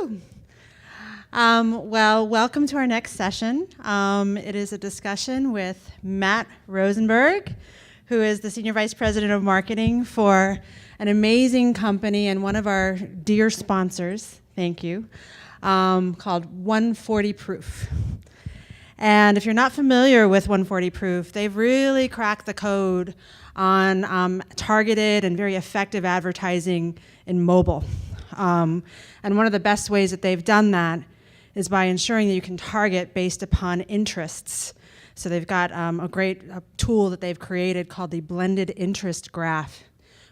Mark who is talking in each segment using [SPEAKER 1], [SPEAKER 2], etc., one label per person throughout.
[SPEAKER 1] Woo! Well, welcome to our next session. It is a discussion with Matt Rosenberg, who is the Senior Vice President of Marketing for an amazing company and one of our dear sponsors, thank you, called 140 Proof. And if you're not familiar with 140 Proof, they've really cracked the code on targeted and very effective advertising in mobile. And one of the best ways that they've done that is by ensuring that you can target based upon interests. So they've got a great tool that they've created called the blended interest graph,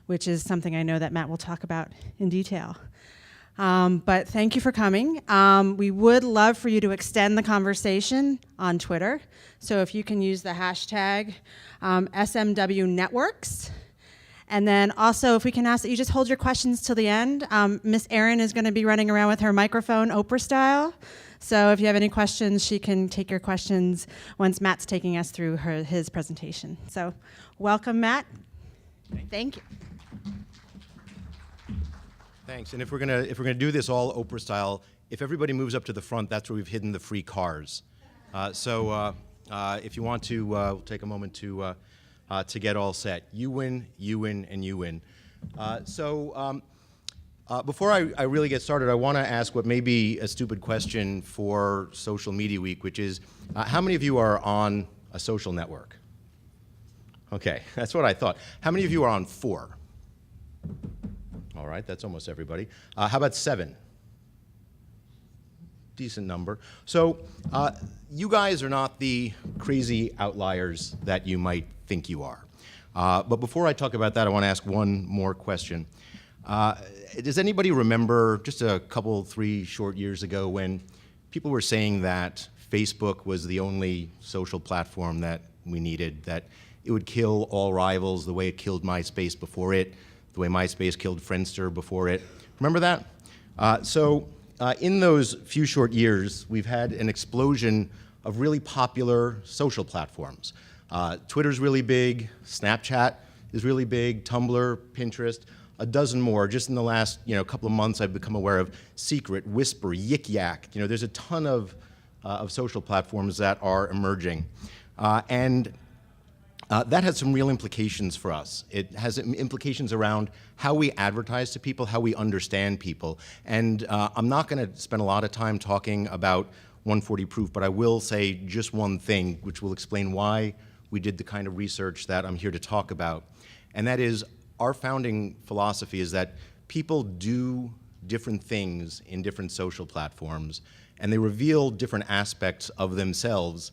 [SPEAKER 1] which is something I know that Matt will talk about in detail. But thank you for coming. We would love for you to extend the conversation on Twitter. So if you can use the hashtag SMW Networks. And then also, if we can ask that you just hold your questions till the end. Miss Erin is going to be running around with her microphone, Oprah style. So if you have any questions, she can take your questions once Matt's taking us through his presentation. So welcome, Matt. Thank you.
[SPEAKER 2] Thanks. And if we're gonna do this all Oprah style, if everybody moves up to the front, that's where we've hidden the free cars. So if you want to, we'll take a moment to get all set. You win, and you win. Before I really get started, I want to ask what may be a stupid question for Social Media Week, which is, how many of you are on a social network? Okay, that's what I thought. How many of you are on 4? All right, that's almost everybody. How about 7? Decent number. So you guys are not the crazy outliers that you might think you are. But before I talk about that, I want to ask one more question. Does anybody remember just a couple, 3 short years ago when people were saying that Facebook was the only social platform that we needed, that it would kill all rivals the way it killed MySpace before it, the way MySpace killed Friendster before it? Remember that? In those few short years, we've had an explosion of really popular social platforms. Twitter's really big, Snapchat is really big, Tumblr, Pinterest, a dozen more. Just in the last couple of months, I've become aware of Secret, Whisper, Yik Yak. There's a ton of social platforms that are emerging. That has some real implications for us. It has implications around how we advertise to people, how we understand people. And I'm not going to spend a lot of time talking about 140 Proof, but I will say just one thing, which will explain why we did the kind of research that I'm here to talk about. And that is, our founding philosophy is that people do different things in different social platforms, and they reveal different aspects of themselves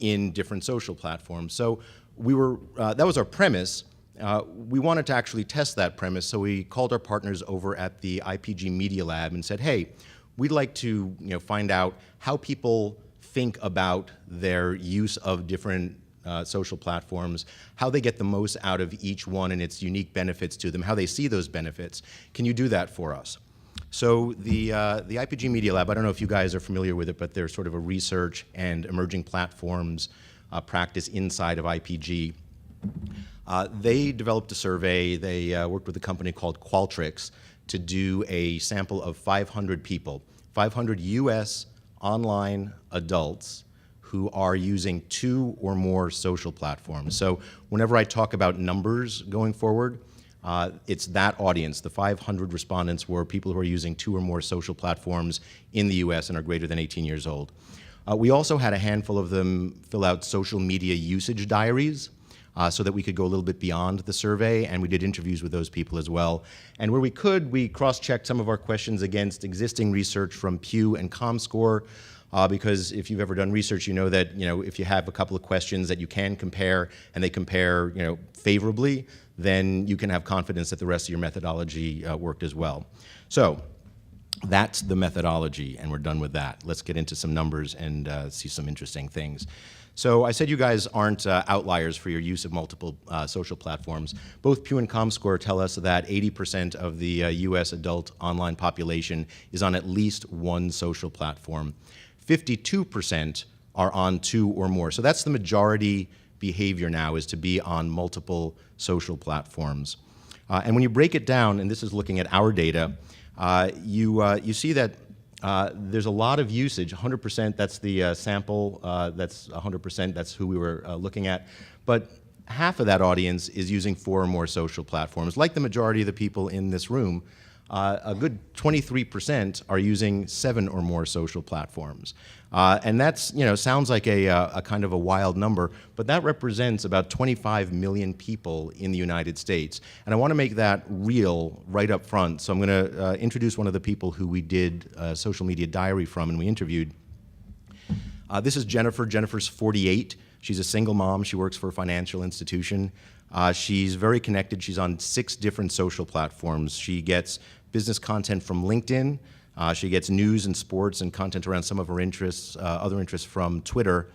[SPEAKER 2] in different social platforms. So that was our premise. We wanted to actually test that premise, so we called our partners over at the IPG Media Lab and said, hey, we'd like to find out how people think about their use of different social platforms, how they get the most out of each one and its unique benefits to them, how they see those benefits. Can you do that for us? So the IPG Media Lab, I don't know if you guys are familiar with it, but they're sort of a research and emerging platforms practice inside of IPG. They developed a survey. They worked with a company called Qualtrics to do a sample of 500 people, 500 US online adults who are using 2 or more social platforms. So whenever I talk about numbers going forward, it's that audience. The 500 respondents were people who are using 2 or more social platforms in the US and are greater than 18 years old. We also had a handful of them fill out social media usage diaries so that we could go a little bit beyond the survey, and we did interviews with those people as well. And where we could, we cross-checked some of our questions against existing research from Pew and ComScore, because if you've ever done research, you know that if you have a couple of questions that you can compare and they compare favorably, then you can have confidence that the rest of your methodology worked as well. So that's the methodology, and we're done with that. Let's get into some numbers and see some interesting things. So I said you guys aren't outliers for your use of multiple social platforms. Both Pew and ComScore tell us that 80% of the US adult online population is on at least one social platform. 52% are on 2 or more. So that's the majority behavior now, is to be on multiple social platforms. And when you break it down, and this is looking at our data, you see that there's a lot of usage, 100%, that's the sample, that's 100%, that's who we were looking at. But half of that audience is using 4 or more social platforms. Like the majority of the people in this room, a good 23% are using 7 or more social platforms. And that's, sounds like a kind of a wild number, but that represents about 25 million people in the United States. And I want to make that real right up front. So I'm going to introduce one of the people who we did a social media diary from and we interviewed. This is Jennifer. Jennifer's 48. She's a single mom. She works for a financial institution. She's very connected. She's on 6 different social platforms. She gets business content from LinkedIn. She gets news and sports and content around some of her interests, other interests from Twitter.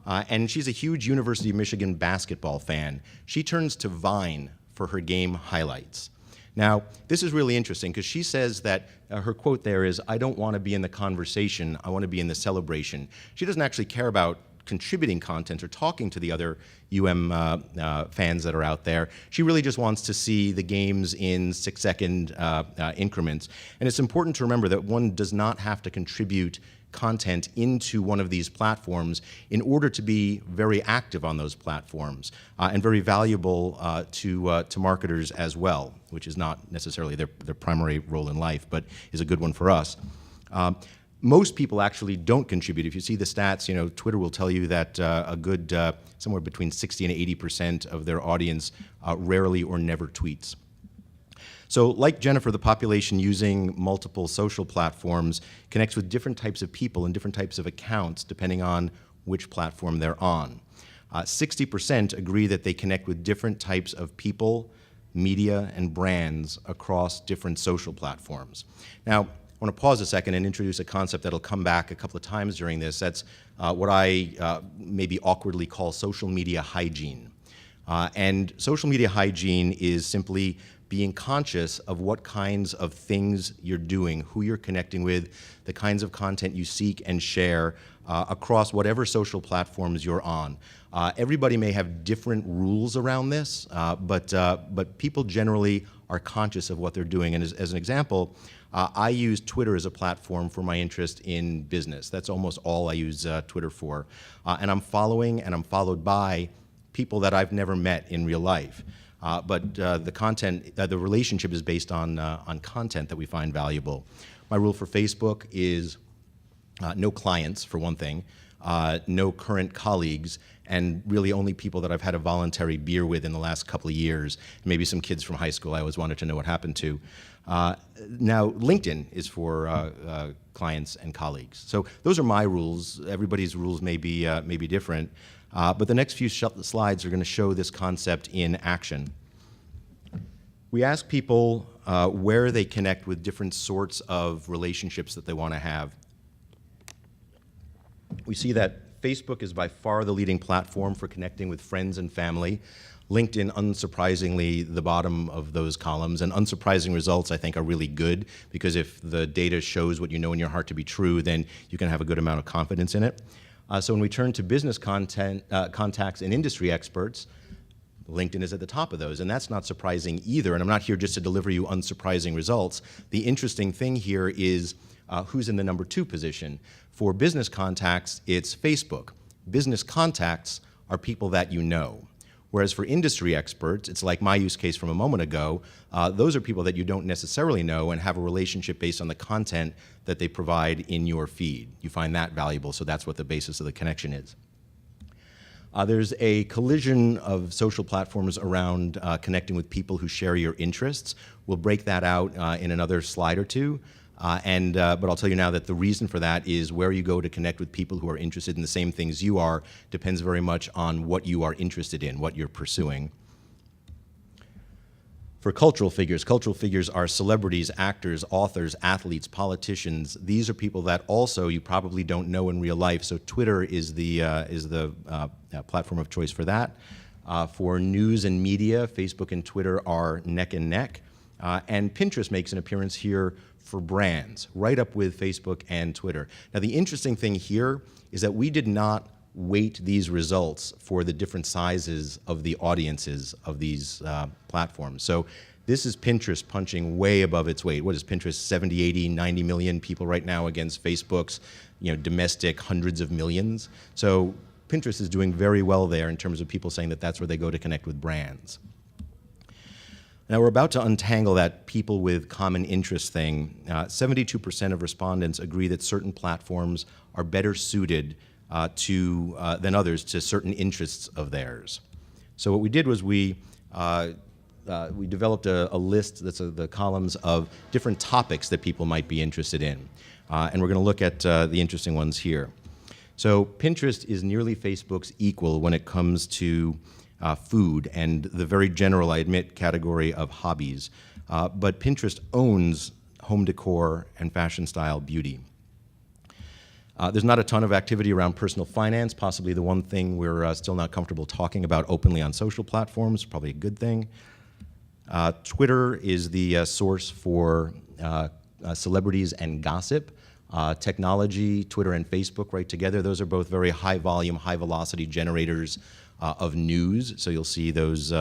[SPEAKER 2] And she's a huge University of Michigan basketball fan. She turns to Vine for her game highlights. Now, this is really interesting because she says that her quote there is, "I don't want to be in the conversation, I want to be in the celebration." She doesn't actually care about contributing content or talking to the other fans that are out there. She really just wants to see the games in 6-second increments. And it's important to remember that one does not have to contribute content into one of these platforms in order to be very active on those platforms and very valuable to marketers as well, which is not necessarily their primary role in life, but is a good one for us. Most people actually don't contribute. If you see the stats, Twitter will tell you that a good somewhere between 60 and 80% of their audience rarely or never tweets. So like Jennifer, the population using multiple social platforms connects with different types of people and different types of accounts depending on which platform they're on. 60% agree that they connect with different types of people, media, and brands across different social platforms. Now, I want to pause a second and introduce a concept that'll come back a couple of times during this. That's what I maybe awkwardly call social media hygiene. And social media hygiene is simply being conscious of what kinds of things you're doing, who you're connecting with, the kinds of content you seek and share across whatever social platforms you're on. Everybody may have different rules around this, but people generally are conscious of what they're doing. And as an example, I use Twitter as a platform for my interest in business. That's almost all I use Twitter for. And I'm following and I'm followed by people that I've never met in real life. But the content, the relationship is based on content that we find valuable. My rule for Facebook is no clients, for one thing, no current colleagues, and really only people that I've had a voluntary beer with in the last couple of years, maybe some kids from high school I always wanted to know what happened to. Now, LinkedIn is for clients and colleagues. So those are my rules. Everybody's rules may be different. But the next few slides are going to show this concept in action. We ask people where they connect with different sorts of relationships that they want to have. We see that Facebook is by far the leading platform for connecting with friends and family. LinkedIn, unsurprisingly, the bottom of those columns. And unsurprising results, I think, are really good, because if the data shows what you know in your heart to be true, then you can have a good amount of confidence in it. So when we turn to business contacts and industry experts, LinkedIn is at the top of those, and that's not surprising either. And I'm not here just to deliver you unsurprising results. The interesting thing here is who's in the number 2 position. For business contacts, it's Facebook. Business contacts are people that you know. Whereas for industry experts, it's like my use case from a moment ago, those are people that you don't necessarily know and have a relationship based on the content that they provide in your feed. You find that valuable, so that's what the basis of the connection is. There's a collision of social platforms around connecting with people who share your interests. We'll break that out in another slide or two. But I'll tell you now that the reason for that is where you go to connect with people who are interested in the same things you are depends very much on what you are interested in, what you're pursuing. For cultural figures are celebrities, actors, authors, athletes, politicians. These are people that also you probably don't know in real life, so Twitter is the platform of choice for that. For news and media, Facebook and Twitter are neck and neck. And Pinterest makes an appearance here for brands, right up with Facebook and Twitter. Now, the interesting thing here is that we did not weight these results for the different sizes of the audiences of these platforms. So This is Pinterest punching way above its weight. What is Pinterest, 70, 80, 90 million people right now against Facebook's domestic hundreds of millions? So Pinterest is doing very well there in terms of people saying that that's where they go to connect with brands. Now, we're about to untangle that people with common interest thing. 72% of respondents agree that certain platforms are better suited than others to certain interests of theirs. So what we did was we developed a list that's the columns of different topics that people might be interested in. And we're going to look at the interesting ones here. So Pinterest is nearly Facebook's equal when it comes to food and the very general, I admit, category of hobbies. But Pinterest owns home decor and fashion style beauty. There's not a ton of activity around personal finance, possibly the one thing we're still not comfortable talking about openly on social platforms, probably a good thing. Twitter is the source for celebrities and gossip. Technology, Twitter and Facebook right together, those are both very high volume, high velocity generators of news. So you'll see those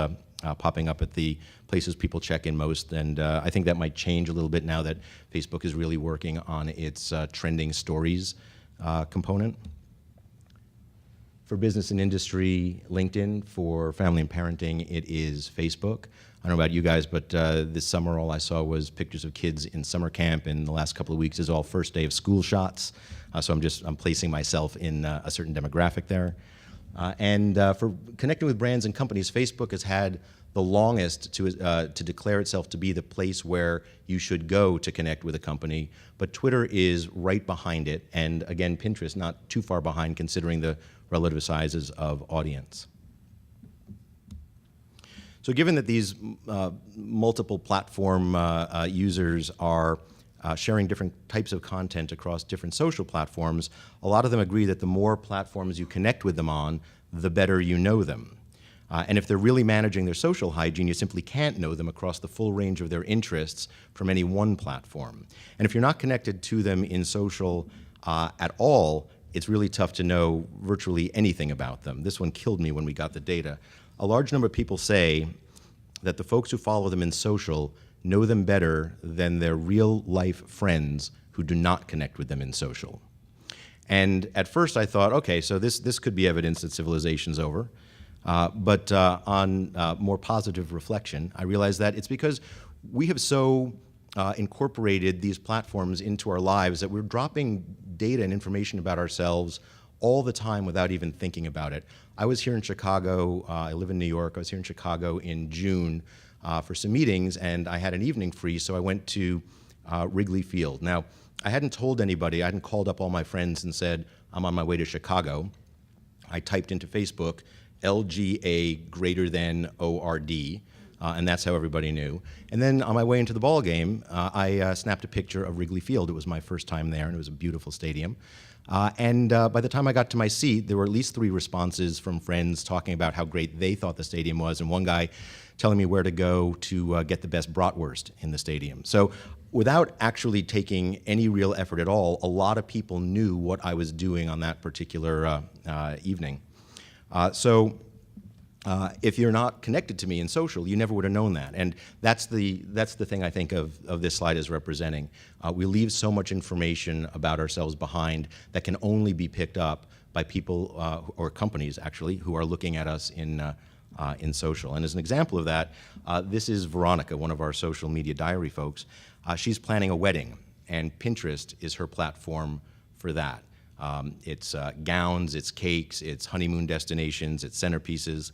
[SPEAKER 2] popping up at the places people check in most. And I think that might change a little bit now that Facebook is really working on its trending stories component. For business and industry, LinkedIn. For family and parenting, it is Facebook. I don't know about you guys, but this summer all I saw was pictures of kids in summer camp, and the last couple of weeks is all first day of school shots. So I'm placing myself in a certain demographic there. And for connecting with brands and companies, Facebook has had the longest to declare itself to be the place where you should go to connect with a company, but Twitter is right behind it, and again, Pinterest not too far behind considering the relative sizes of audience. So given that these multiple platform users are sharing different types of content across different social platforms, a lot of them agree that the more platforms you connect with them on, the better you know them. And if they're really managing their social hygiene, you simply can't know them across the full range of their interests from any one platform. And if you're not connected to them in social at all, it's really tough to know virtually anything about them. This one killed me when we got the data. A large number of people say that the folks who follow them in social know them better than their real-life friends who do not connect with them in social. And at first I thought, okay, so this could be evidence that civilization's over. But on more positive reflection, I realized that it's because we have so incorporated these platforms into our lives that we're dropping data and information about ourselves all the time without even thinking about it. I was here in Chicago, I live in New York, I was here in Chicago in June for some meetings, and I had an evening free, so I went to Wrigley Field. Now, I hadn't told anybody, I hadn't called up all my friends and said, I'm on my way to Chicago. I typed into Facebook, LGA greater than ORD, and that's how everybody knew. And then on my way into the ball game, I snapped a picture of Wrigley Field. It was my first time there, and it was a beautiful stadium. And by the time I got to my seat, there were at least 3 responses from friends talking about how great they thought the stadium was, and one guy telling me where to go to get the best bratwurst in the stadium. So without actually taking any real effort at all, a lot of people knew what I was doing on that particular evening. If you're not connected to me in social, you never would have known that. And that's the thing I think of this slide as representing. We leave so much information about ourselves behind that can only be picked up by people or companies, actually, who are looking at us in social. And as an example of that, this is Veronica, one of our social media diary folks. She's planning a wedding, and Pinterest is her platform for that. It's gowns, it's cakes, it's honeymoon destinations, it's centerpieces.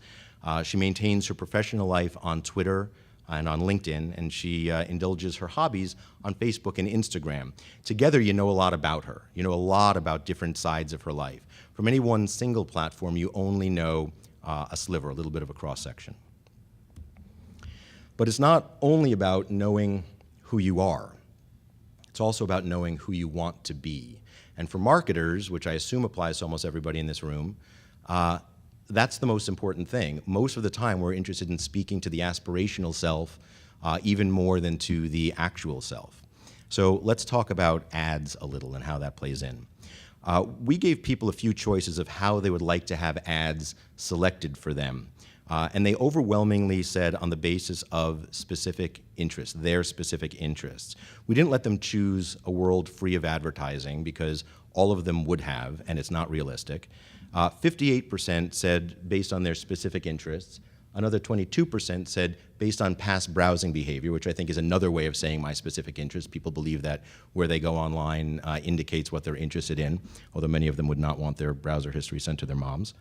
[SPEAKER 2] She maintains her professional life on Twitter and on LinkedIn, and she indulges her hobbies on Facebook and Instagram. Together, you know a lot about her. You know a lot about different sides of her life. From any one single platform, you only know a sliver, a little bit of a cross-section. But it's not only about knowing who you are. It's also about knowing who you want to be. And for marketers, which I assume applies to almost everybody in this room, that's the most important thing. Most of the time, we're interested in speaking to the aspirational self even more than to the actual self. So let's talk about ads a little and how that plays in. We gave people a few choices of how they would like to have ads selected for them. And they overwhelmingly said on the basis of specific interests, their specific interests. We didn't let them choose a world free of advertising because all of them would have, and it's not realistic. 58% said based on their specific interests. Another 22% said based on past browsing behavior, which I think is another way of saying my specific interest. People believe that where they go online indicates what they're interested in, although many of them would not want their browser history sent to their moms.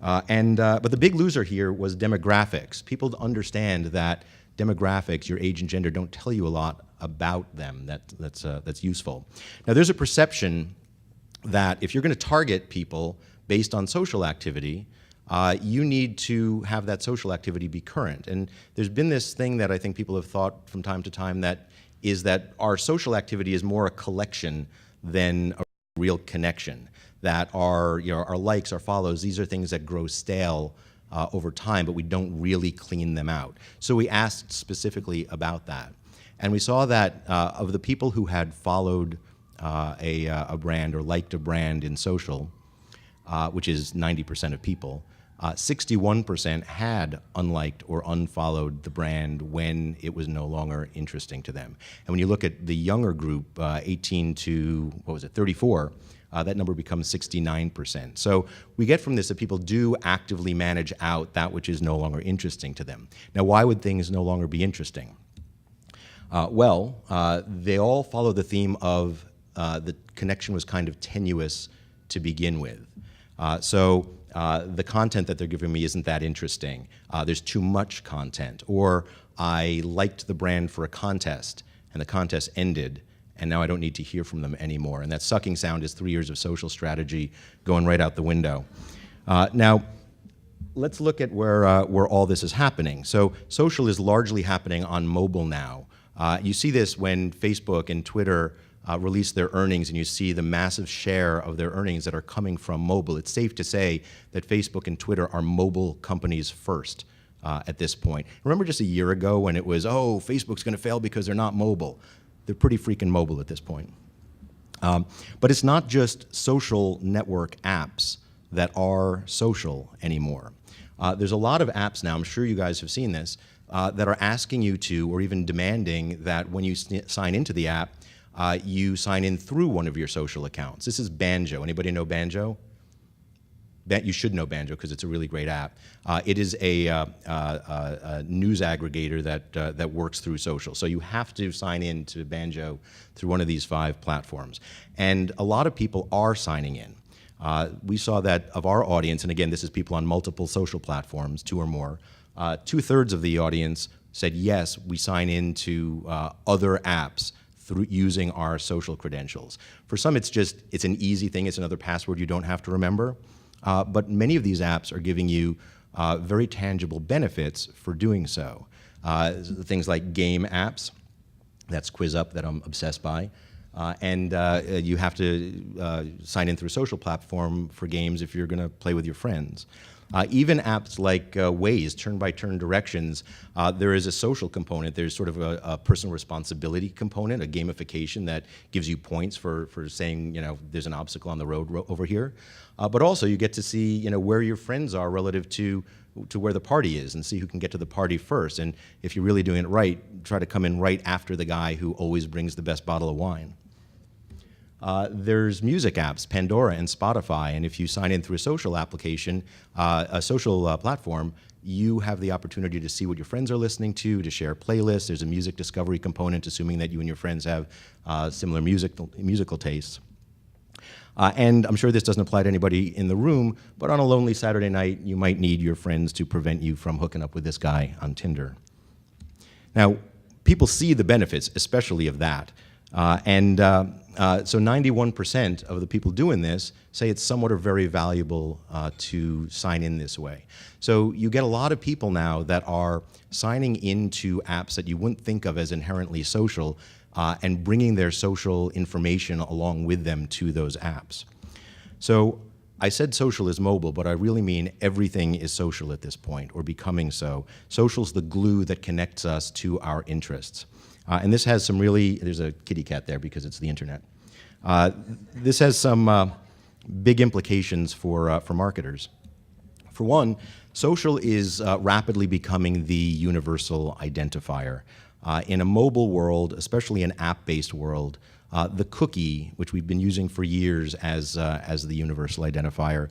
[SPEAKER 2] But the big loser here was demographics. People understand that demographics, your age and gender, don't tell you a lot about them that's useful. Now, there's a perception that if you're going to target people based on social activity, you need to have that social activity be current. And there's been this thing that I think people have thought from time to time that is that our social activity is more a collection than a real connection. That our likes, our follows, these are things that grow stale over time, but we don't really clean them out. So we asked specifically about that. And we saw that of the people who had followed a brand or liked a brand in social, which is 90% of people, 61% had unliked or unfollowed the brand when it was no longer interesting to them. And when you look at the younger group, 18 to, 34, that number becomes 69%. So we get from this that people do actively manage out that which is no longer interesting to them. Now, why would things no longer be interesting? They all follow the theme of the connection was kind of tenuous to begin with. The content that they're giving me isn't that interesting. There's too much content. Or I liked the brand for a contest, and the contest ended, and now I don't need to hear from them anymore. And that sucking sound is 3 years of social strategy going right out the window. Now, let's look at where all this is happening. So social is largely happening on mobile now. You see this when Facebook and Twitter release their earnings, and you see the massive share of their earnings that are coming from mobile. It's safe to say that Facebook and Twitter are mobile companies first at this point. Remember just a year ago when it was, oh, Facebook's going to fail because they're not mobile. They're pretty freaking mobile at this point. But it's not just social network apps that are social anymore. There's a lot of apps now, I'm sure you guys have seen this, that are asking you to, or even demanding that when you sign into the app, you sign in through one of your social accounts. This is Banjo. Anybody know Banjo? You should know Banjo because it's a really great app. It is a news aggregator that works through social. So you have to sign in to Banjo through one of these 5 platforms. And a lot of people are signing in. We saw that of our audience, and again, this is people on multiple social platforms, 2 or more, 2/3 of the audience said, yes, we sign into other apps through using our social credentials. For some, it's an easy thing. It's another password you don't have to remember. But many of these apps are giving you very tangible benefits for doing so. Things like game apps, that's QuizUp that I'm obsessed by. You have to sign in through a social platform for games if you're going to play with your friends. Even apps like Waze, turn-by-turn directions, there is a social component. There's sort of a personal responsibility component, a gamification that gives you points for saying, there's an obstacle on the road over here. But also you get to see, where your friends are relative to where the party is and see who can get to the party first. And if you're really doing it right, try to come in right after the guy who always brings the best bottle of wine. There's music apps, Pandora and Spotify, and if you sign in through a social application, a social platform, you have the opportunity to see what your friends are listening to share playlists. There's a music discovery component, assuming that you and your friends have similar musical tastes. And I'm sure this doesn't apply to anybody in the room, but on a lonely Saturday night, you might need your friends to prevent you from hooking up with this guy on Tinder. Now, people see the benefits, especially of that. So 91% of the people doing this say it's somewhat or very valuable to sign in this way. So you get a lot of people now that are signing into apps that you wouldn't think of as inherently social and bringing their social information along with them to those apps. So I said social is mobile, but I really mean everything is social at this point, or becoming so. Social's the glue that connects us to our interests. And this has some really, there's a kitty cat there because it's the internet. This has some big implications for marketers. For one, social is rapidly becoming the universal identifier. In a mobile world, especially an app-based world, the cookie, which we've been using for years as the universal identifier,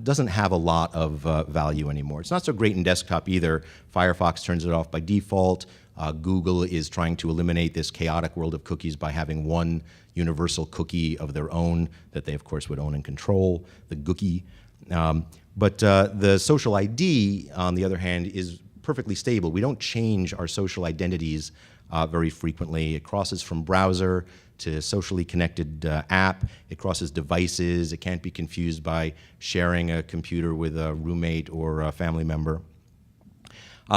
[SPEAKER 2] doesn't have a lot of value anymore. It's not so great in desktop either. Firefox turns it off by default. Google is trying to eliminate this chaotic world of cookies by having one universal cookie of their own that they, of course, would own and control, the Gookie. But the social ID, on the other hand, is perfectly stable. We don't change our social identities very frequently. It crosses from browser to socially connected app. It crosses devices. It can't be confused by sharing a computer with a roommate or a family member.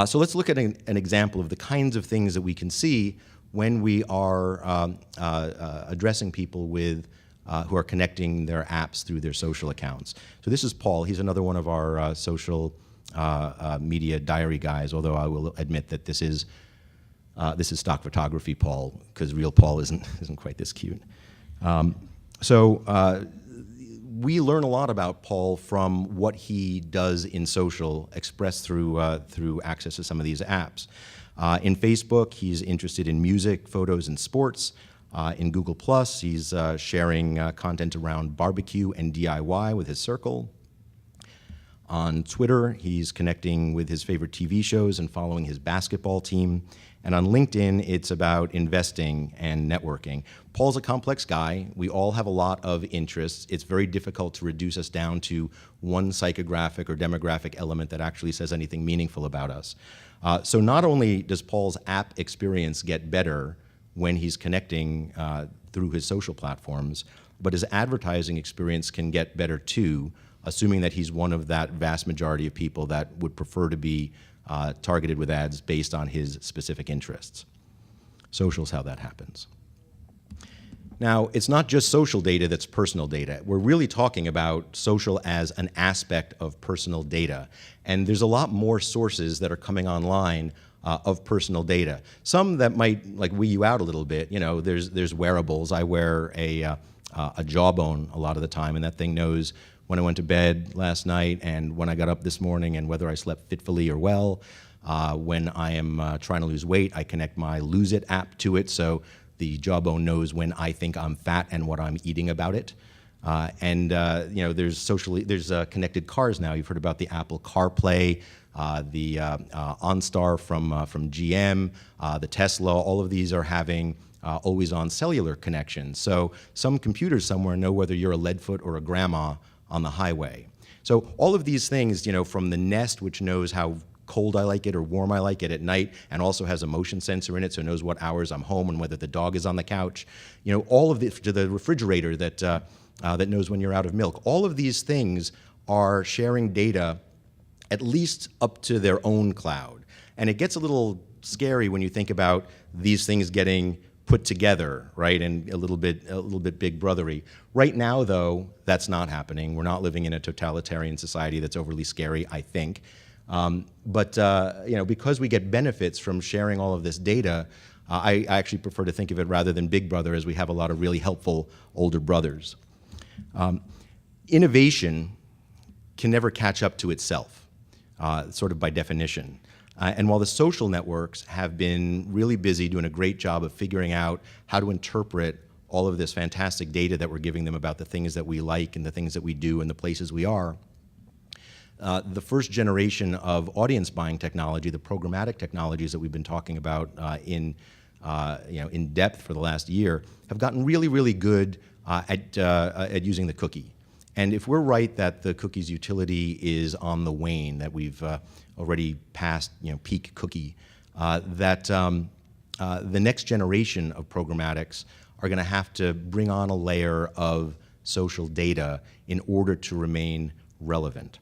[SPEAKER 2] So let's look at an example of the kinds of things that we can see when we are addressing people with who are connecting their apps through their social accounts. So this is Paul. He's another one of our social media diary guys, although I will admit that this is stock photography Paul, because real Paul isn't quite this cute. We learn a lot about Paul from what he does in social, expressed through access to some of these apps. In Facebook, he's interested in music, photos, and sports. In Google+, he's sharing content around barbecue and DIY with his circle. On Twitter, he's connecting with his favorite TV shows and following his basketball team. And on LinkedIn, it's about investing and networking. Paul's a complex guy. We all have a lot of interests. It's very difficult to reduce us down to one psychographic or demographic element that actually says anything meaningful about us. So not only does Paul's app experience get better when he's connecting through his social platforms, but his advertising experience can get better too, assuming that he's one of that vast majority of people that would prefer to be targeted with ads based on his specific interests. Social's how that happens. Now, it's not just social data that's personal data. We're really talking about social as an aspect of personal data. And there's a lot more sources that are coming online of personal data. Some that might like wee you out a little bit. You know, there's wearables. I wear a Jawbone a lot of the time, and that thing knows when I went to bed last night and when I got up this morning and whether I slept fitfully or well. When I am trying to lose weight, I connect my Lose It app to it, so the Jawbone knows when I think I'm fat and what I'm eating about it. You know, there's connected cars now. You've heard about the Apple CarPlay, the OnStar from GM, the Tesla. All of these are having always-on cellular connections. So some computers somewhere know whether you're a leadfoot or a grandma on the highway. So all of these things, you know, from the Nest, which knows how cold I like it or warm I like it at night, and also has a motion sensor in it, so it knows what hours I'm home and whether the dog is on the couch. You know, all of the, to the refrigerator that that knows when you're out of milk. All of these things are sharing data, at least up to their own cloud. And it gets a little scary when you think about these things getting put together, right, and a little bit big brothery. Right now, though, that's not happening. We're not living in a totalitarian society that's overly scary, I think. You know, because we get benefits from sharing all of this data, I actually prefer to think of it rather than Big Brother, as we have a lot of really helpful older brothers. Innovation can never catch up to itself, sort of by definition. And while the social networks have been really busy doing a great job of figuring out how to interpret all of this fantastic data that we're giving them about the things that we like and the things that we do and the places we are, the first generation of audience buying technology, the programmatic technologies that we've been talking about in depth for the last year, have gotten really, really good at using the cookie. And if we're right that the cookie's utility is on the wane, that we've already passed, you know, peak cookie, that the next generation of programmatics are going to have to bring on a layer of social data in order to remain relevant.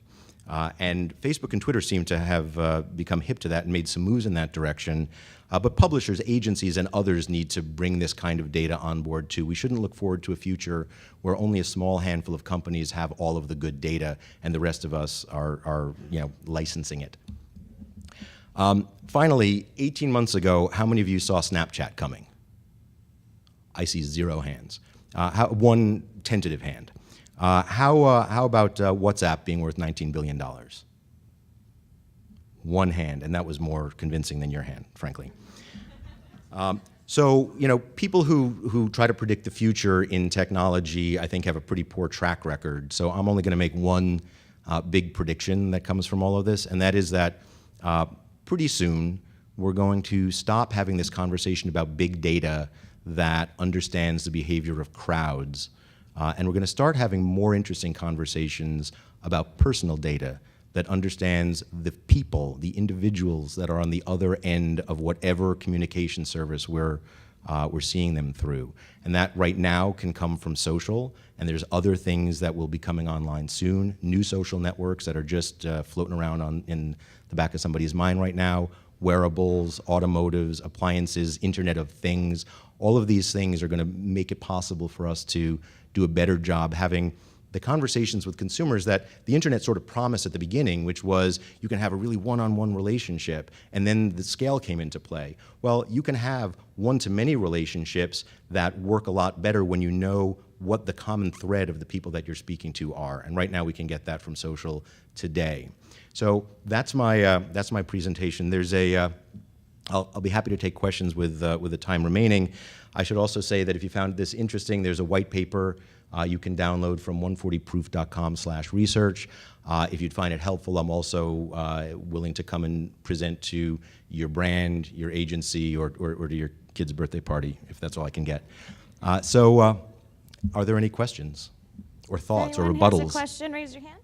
[SPEAKER 2] And Facebook and Twitter seem to have become hip to that and made some moves in that direction. But publishers, agencies, and others need to bring this kind of data on board too. We shouldn't look forward to a future where only a small handful of companies have all of the good data and the rest of us are you know, licensing it. Finally, 18 months ago, how many of you saw Snapchat coming? I see 0 hands. One tentative hand. How about WhatsApp being worth $19 billion? 1 hand, and that was more convincing than your hand, frankly. So, people who try to predict the future in technology, I think, have a pretty poor track record. So I'm only going to make one big prediction that comes from all of this, and that is that pretty soon we're going to stop having this conversation about big data that understands the behavior of crowds, and we're going to start having more interesting conversations about personal data that understands the people, the individuals that are on the other end of whatever communication service we're seeing them through. And that right now can come from social, and there's other things that will be coming online soon, new social networks that are just floating around in the back of somebody's mind right now, wearables, automotives, appliances, Internet of Things. All of these things are going to make it possible for us to do a better job having the conversations with consumers that the internet sort of promised at the beginning, which was you can have a really one-on-one relationship, and then the scale came into play. Well, you can have one-to-many relationships that work a lot better when you know what the common thread of the people that you're speaking to are, and right now we can get that from social today. So that's my presentation. There's I'll be happy to take questions with the time remaining. I should also say that if you found this interesting, there's a white paper you can download from 140proof.com/research. If you'd find it helpful, I'm also willing to come and present to your brand, your agency, or to your kid's birthday party, if that's all I can get. So are there any questions or thoughts or rebuttals?
[SPEAKER 3] Has a question, raise your hand.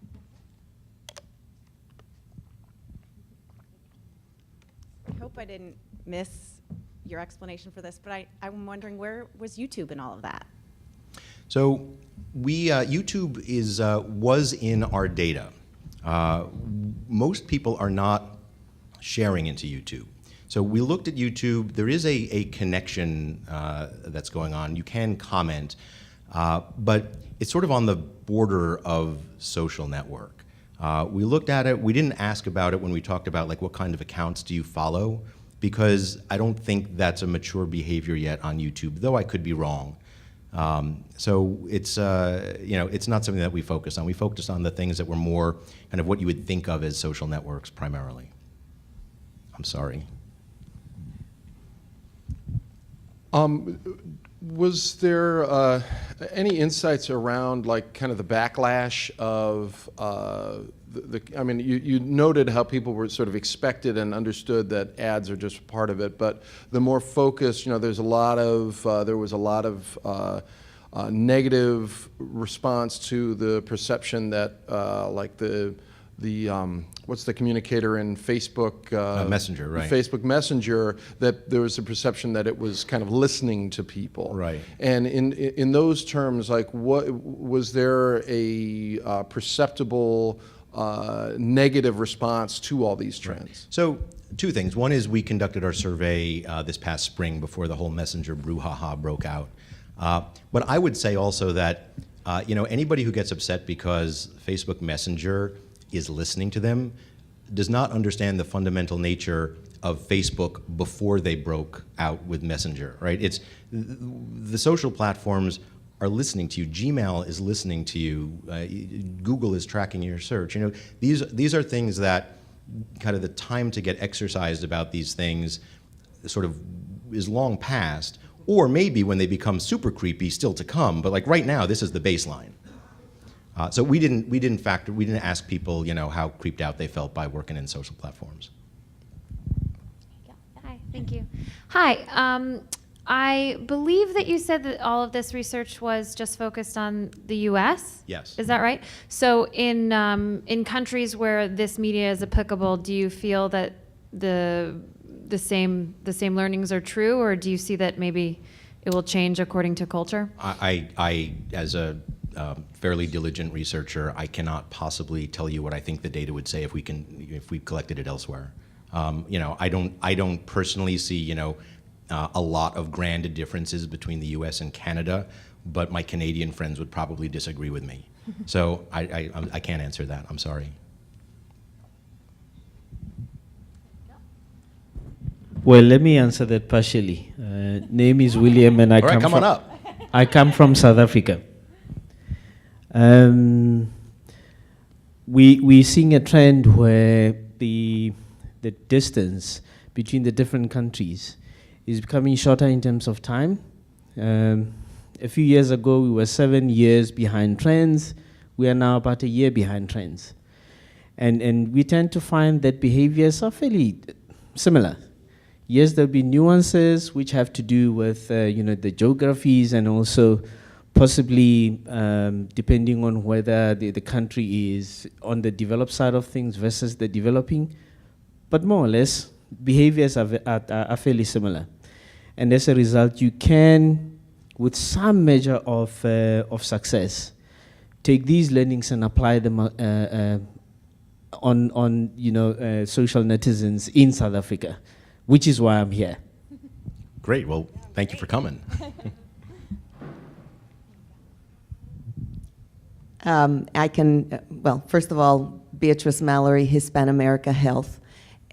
[SPEAKER 4] I hope I didn't miss your explanation for this, but I'm wondering, where was YouTube in all of that?
[SPEAKER 2] So YouTube was in our data. Most people are not sharing into YouTube. So we looked at YouTube. There is a connection that's going on. You can comment, but it's sort of on the border of social network. We looked at it. We didn't ask about it when we talked about what kind of accounts do you follow, because I don't think that's a mature behavior yet on YouTube, though I could be wrong. So it's it's not something that we focus on. We focus on the things that were more kind of what you would think of as social networks primarily. I'm sorry.
[SPEAKER 5] Was there any insights around kind of the backlash of I mean, you noted how people were sort of expected and understood that ads are just part of it, but the more focused, there's a lot of there was a lot of negative response to the perception that what's the communicator in Facebook?
[SPEAKER 2] Messenger, right.
[SPEAKER 5] Facebook Messenger, that there was a perception that it was kind of listening to people.
[SPEAKER 2] Right.
[SPEAKER 5] And in those terms, what was there a perceptible negative response to all these trends?
[SPEAKER 2] Right. So 2 things. One is we conducted our survey this past spring before the whole Messenger brouhaha broke out. But I would say also that anybody who gets upset because Facebook Messenger is listening to them does not understand the fundamental nature of Facebook before they broke out with Messenger, right? It's the social platforms are listening to you. Gmail is listening to you. Google is tracking your search. These are things that kind of the time to get exercised about these things sort of is long past, or maybe when they become super creepy, still to come. But right now, this is the baseline. So we didn't ask people, how creeped out they felt by working in social platforms.
[SPEAKER 3] Hi, thank you. Hi, I believe that you said that all of this research was just focused on the U.S.
[SPEAKER 2] Yes.
[SPEAKER 3] Is that right? So in countries where this media is applicable, do you feel that the same learnings are true, or do you see that maybe it will change according to culture?
[SPEAKER 2] I as a fairly diligent researcher, I cannot possibly tell you what I think the data would say if we collected it elsewhere. I don't personally see a lot of grand differences between the U.S. and Canada, but my Canadian friends would probably disagree with me. So I can't answer that. I'm sorry.
[SPEAKER 6] Well, let me answer that partially. Name is William, and
[SPEAKER 2] All right, come on up.
[SPEAKER 6] I come from South Africa. We're seeing a trend where the distance between the different countries is becoming shorter in terms of time. A few years ago, we were 7 years behind trends. We are now about a year behind trends. And we tend to find that behaviors are fairly similar. Yes, there'll be nuances which have to do with the geographies and also possibly depending on whether the country is on the developed side of things versus the developing. But more or less, behaviors are fairly similar. And as a result, you can, with some measure of success, take these learnings and apply them on social netizens in South Africa, which is why I'm here.
[SPEAKER 2] Great. Well, thank you for coming.
[SPEAKER 7] I can, well, first of all, Beatrice Mallory, Hispano-America Health.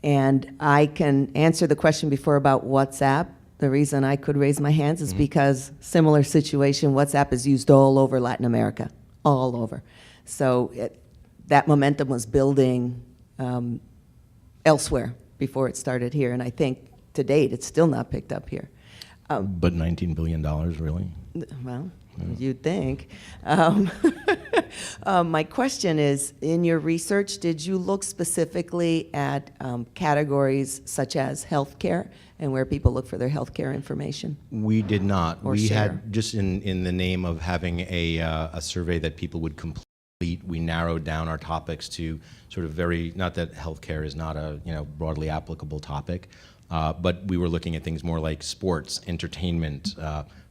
[SPEAKER 7] And I can answer the question before about WhatsApp. The reason I could raise my hands is because similar situation, WhatsApp is used all over Latin America, all over. So that momentum was building elsewhere before it started here. And I think to date, it's still not picked up here.
[SPEAKER 2] But $19 billion, really?
[SPEAKER 7] Well, you'd think. My question is, in your research, did you look specifically at categories such as healthcare and where people look for their healthcare information?
[SPEAKER 2] We did not.
[SPEAKER 7] Or
[SPEAKER 2] We
[SPEAKER 7] share.
[SPEAKER 2] had, just in the name of having a survey that people would complete, we narrowed down our topics to sort of very, not that healthcare is not a broadly applicable topic, but we were looking at things more like sports, entertainment,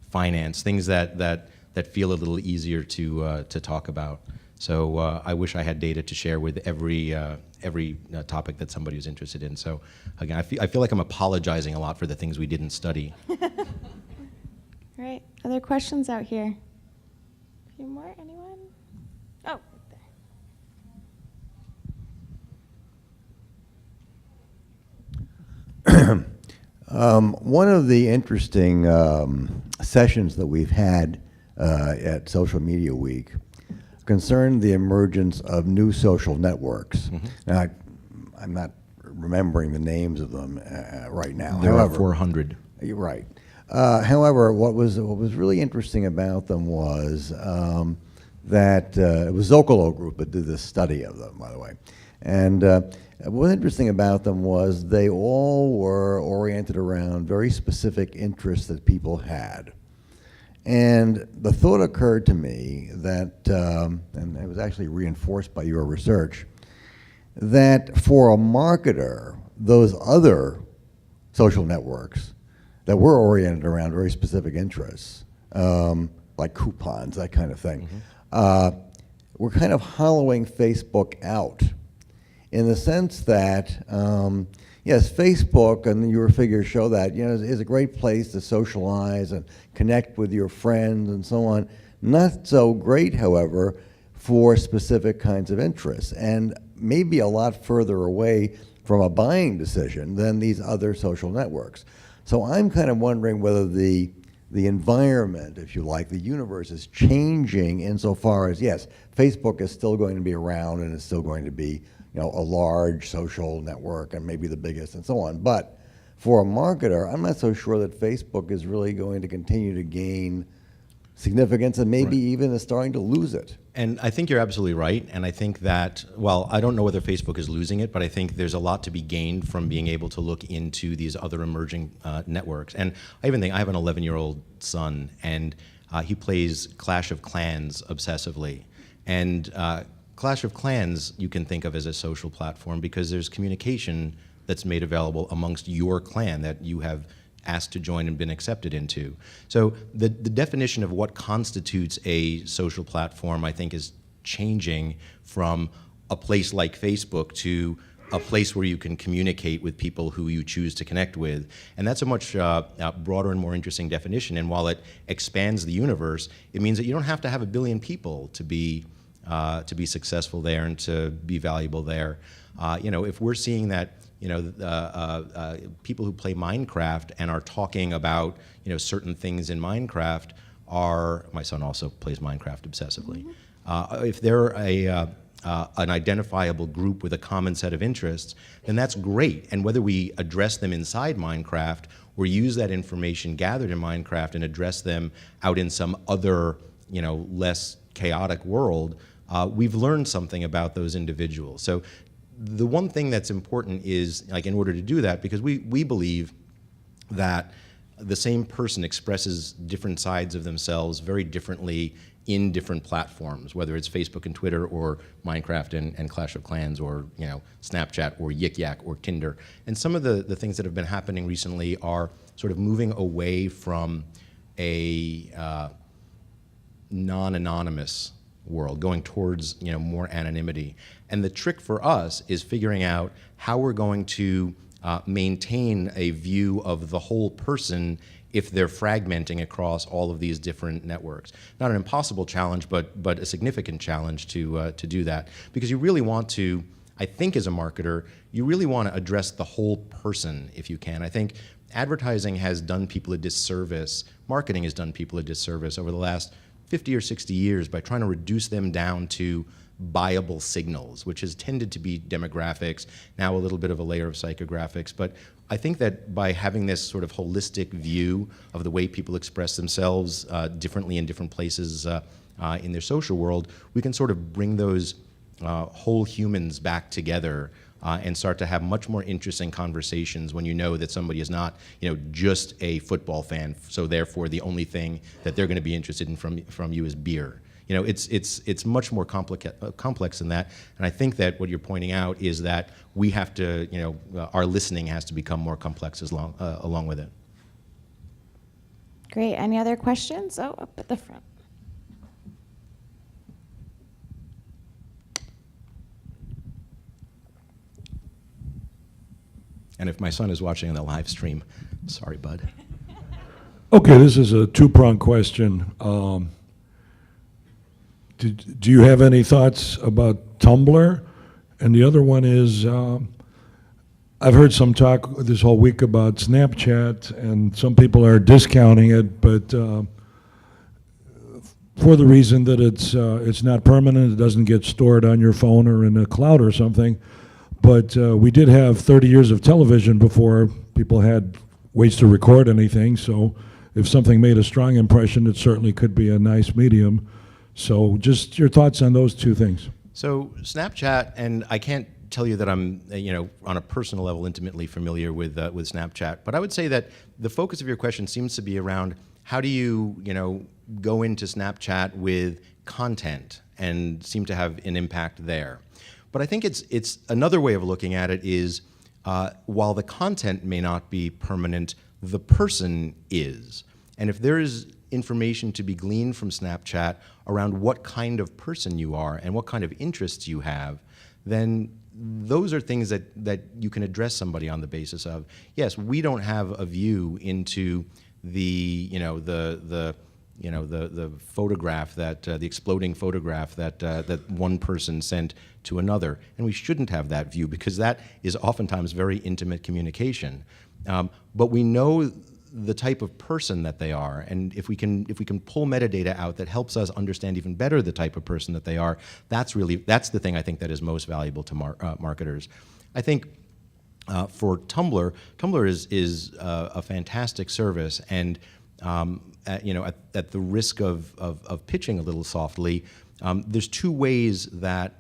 [SPEAKER 2] finance, things that feel a little easier to talk about. So I wish I had data to share with every topic that somebody was interested in. So again, I feel like I'm apologizing a lot for the things we didn't study.
[SPEAKER 8] All right, other questions out here? A few more, anyone? Oh, there.
[SPEAKER 9] One of the interesting sessions that we've had at Social Media Week concerned the emergence of new social networks. Now, I'm not remembering the names of them right now.
[SPEAKER 2] There are 400.
[SPEAKER 9] You're right. However, what was really interesting about them was that it was Zocalo Group that did this study of them, by the way. And what was interesting about them was they all were oriented around very specific interests that people had. And the thought occurred to me that, and it was actually reinforced by your research, that for a marketer, those other social networks that were oriented around very specific interests, like coupons, that kind of thing, were kind of hollowing Facebook out, in the sense that, yes, Facebook, and your figures show that, is a great place to socialize and connect with your friends and so on. Not so great, however, for specific kinds of interests, and maybe a lot further away from a buying decision than these other social networks. So I'm kind of wondering whether the environment, if you like, the universe is changing insofar as, yes, Facebook is still going to be around and is still going to be a large social network and maybe the biggest and so on. But for a marketer, I'm not so sure that Facebook is really going to continue to gain significance and maybe even is starting to lose it.
[SPEAKER 2] And I think you're absolutely right. And I think that, well, I don't know whether Facebook is losing it, but I think there's a lot to be gained from being able to look into these other emerging networks. And I even think I have an 11-year-old son, and he plays Clash of Clans obsessively. And Clash of Clans you can think of as a social platform because there's communication that's made available amongst your clan that you have asked to join and been accepted into. So the definition of what constitutes a social platform, I think, is changing from a place like Facebook to a place where you can communicate with people who you choose to connect with. And that's a much broader and more interesting definition. And while it expands the universe, it means that you don't have to have 1 billion people to be successful there and to be valuable there. If we're seeing that, people who play Minecraft and are talking about, certain things in Minecraft my son also plays Minecraft obsessively. If they're an identifiable group with a common set of interests, then that's great. And whether we address them inside Minecraft or use that information gathered in Minecraft and address them out in some other, less chaotic world, we've learned something about those individuals. So the one thing that's important is, in order to do that, because we believe that the same person expresses different sides of themselves very differently in different platforms, whether it's Facebook and Twitter or Minecraft and Clash of Clans or Snapchat or Yik Yak or Tinder. And some of the things that have been happening recently are sort of moving away from a non-anonymous world, going towards more anonymity. And the trick for us is figuring out how we're going to maintain a view of the whole person if they're fragmenting across all of these different networks. Not an impossible challenge, but a significant challenge to do that. Because you really want to, I think as a marketer, you really want to address the whole person if you can. I think advertising has done people a disservice, marketing has done people a disservice over the last 50 or 60 years by trying to reduce them down to buyable signals, which has tended to be demographics, now a little bit of a layer of psychographics. But I think that by having this sort of holistic view of the way people express themselves differently in different places in their social world, we can sort of bring those whole humans back together and start to have much more interesting conversations when you know that somebody is not, just a football fan, so therefore the only thing that they're going to be interested in from you is beer. It's much more complex than that, and I think that what you're pointing out is that we have to, our listening has to become more complex along with it.
[SPEAKER 8] Great. Any other questions? Oh, up at the front.
[SPEAKER 2] And if my son is watching the live stream, sorry, bud.
[SPEAKER 10] Okay, this is a two-pronged question. Do you have any thoughts about Tumblr? And the other one is, I've heard some talk this whole week about Snapchat, and some people are discounting it, but for the reason that it's not permanent, it doesn't get stored on your phone or in a cloud or something. But we did have 30 years of television before people had ways to record anything, so if something made a strong impression, it certainly could be a nice medium. So just your thoughts on those two things.
[SPEAKER 2] So Snapchat, and I can't tell you that I'm, on a personal level intimately familiar with Snapchat, but I would say that the focus of your question seems to be around how do you, go into Snapchat with content and seem to have an impact there. But I think it's another way of looking at it is while the content may not be permanent, the person is. And if there is information to be gleaned from Snapchat around what kind of person you are and what kind of interests you have, then those are things that you can address somebody on the basis of. Yes, we don't have a view into the photograph that the exploding photograph that one person sent to another, and we shouldn't have that view because that is oftentimes very intimate communication. But we know the type of person that they are, and if we can pull metadata out that helps us understand even better the type of person that they are, that's the thing I think that is most valuable to marketers. I think for Tumblr is a fantastic service, and at the risk of pitching a little softly, there's two ways that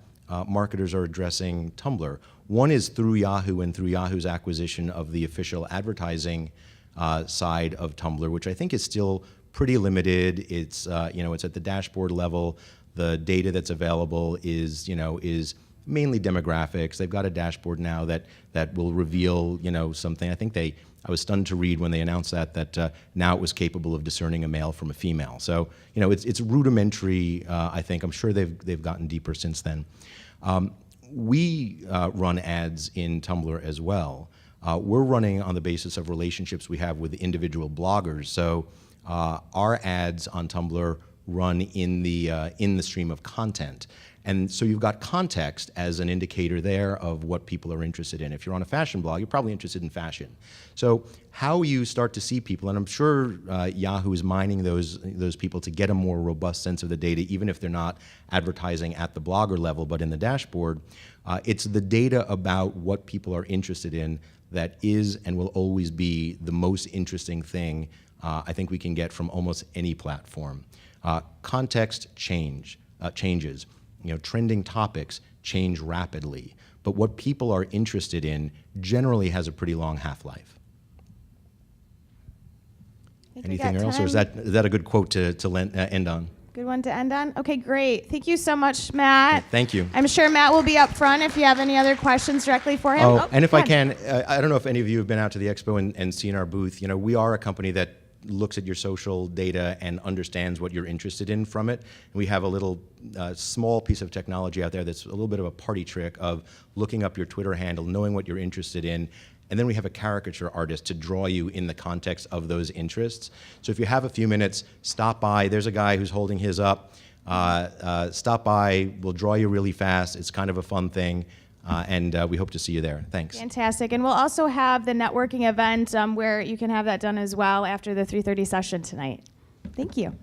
[SPEAKER 2] marketers are addressing Tumblr. One is through Yahoo and through Yahoo's acquisition of the official advertising side of Tumblr, which I think is still pretty limited. It's it's at the dashboard level. The data that's available is mainly demographics. They've got a dashboard now that will reveal something. I think I was stunned to read when they announced that now it was capable of discerning a male from a female. So it's rudimentary. I think I'm sure they've gotten deeper since then. We run ads in Tumblr as well. We're running on the basis of relationships we have with individual bloggers. So our ads on Tumblr run in the stream of content. And so you've got context as an indicator there of what people are interested in. If you're on a fashion blog, you're probably interested in fashion. So how you start to see people, and I'm sure Yahoo is mining those people to get a more robust sense of the data, even if they're not advertising at the blogger level, but in the dashboard. It's the data about what people are interested in that is and will always be the most interesting thing I think we can get from almost any platform. Context changes. Trending topics change rapidly, but what people are interested in generally has a pretty long half-life. Anything else, or is that a good quote to end on?
[SPEAKER 8] Good one to end on? Okay, great. Thank you so much, Matt.
[SPEAKER 2] Thank you.
[SPEAKER 8] I'm sure Matt will be up front if you have any other questions directly for him.
[SPEAKER 2] Oh, and if I can, I don't know if any of you have been out to the expo and seen our booth. We are a company that looks at your social data and understands what you're interested in from it. We have a little small piece of technology out there that's a little bit of a party trick of looking up your Twitter handle, knowing what you're interested in, and then we have a caricature artist to draw you in the context of those interests. So if you have a few minutes, stop by. There's a guy who's holding his up. Stop by. We'll draw you really fast. It's kind of a fun thing. And we hope to see you there. Thanks.
[SPEAKER 8] Fantastic. And we'll also have the networking event where you can have that done as well after the 3:30 session tonight. Thank you.